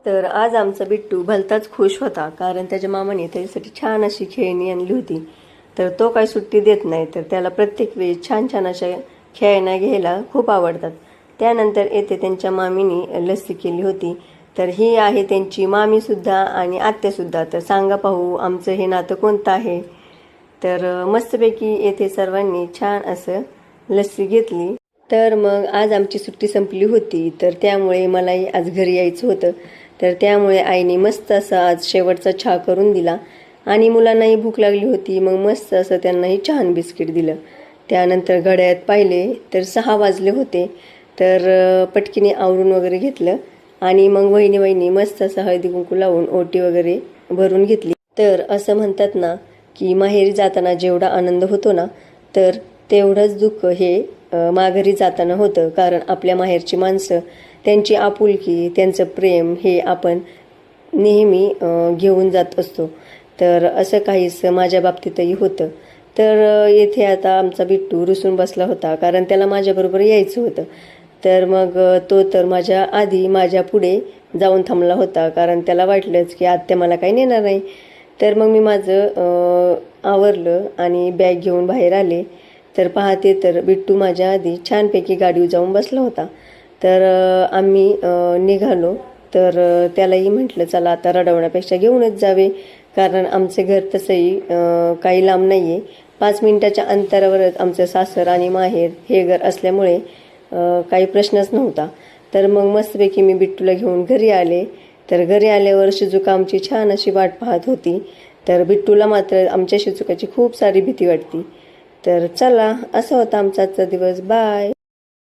तर आज आमचा बिट्टू भलताच खुश होता, कारण त्याच्या मामाने त्याच्यासाठी छान अशी खेळणी आणली होती. तर तो काही सुट्टी देत नाही, तर त्याला प्रत्येक वेळी छान छान अशा खेळण्या घ्यायला खूप आवडतात. त्यानंतर येथे त्यांच्या मामीने लस्सी केली होती. तर ही आहे त्यांची मामीसुद्धा आणि आत्यासुद्धा. तर सांगा पाहू आमचं हे नातं कोणतं आहे. तर मस्तपैकी येथे सर्वांनी छान असं लस्सी घेतली. तर मग आज आमची सुट्टी संपली होती, तर त्यामुळे मलाही आज घरी यायचं होतं. तर त्यामुळे आईने मस्त असा आज शेवटचा चहा करून दिला आणि मुलांनाही भूक लागली होती. मग मस्त असं त्यांनाही छान बिस्किट दिलं. त्यानंतर घड्याळात पाहिले तर 6 वाजले होते. तर पटकीने आवरून वगैरे घेतलं आणि मग वहिनी मस्त असं हळदी कुंकू लावून ओटी वगैरे भरून घेतली. तर असं म्हणतात ना की माहेरी जाताना जेवढा आनंद होतो ना, तर तेवढंच दुःख हे माघारी जाताना होतं. कारण आपल्या माहेरची माणसं, त्यांची आपुलकी, त्यांचं प्रेम हे आपण नेहमी घेऊन जात असतो. तर असं काहीसं माझ्या बाबतीतही होतं. तर येथे आता आमचा बिट्टू रुसून बसला होता, कारण त्याला माझ्याबरोबर यायचं होतं. तर मग तो तर माझ्या आधी माझ्या पुढे जाऊन थांबला होता, कारण त्याला वाटलंच की आत्या मला काही नेणार नाही. तर मग मी माझं आवरलं आणि बॅग घेऊन बाहेर आले. तर पाहते तर बिट्टू माझ्या आधी छानपैकी गाडीवर जाऊन बसला होता. तर आम्ही निघालो. तर त्यालाही म्हटलं चला आता रडवण्यापेक्षा घेऊनच जावे, कारण आमचे घर तसंही काही लांब नाही आहे. 5 मिनिटाच्या अंतरावरच आमचं सासर आणि माहेर हे घर असल्यामुळे काही प्रश्नच नव्हता. तर मग मस्तपैकी मी बिट्टूला घेऊन घरी आले. तर घरी आल्यावर शिजुका आमची छान अशी वाट पाहत होती. तर बिट्टूला मात्र आमच्या शिजुकाची खूप सारी भीती वाटती. तर चला, असा होता आमचा आजचा दिवस. बाय.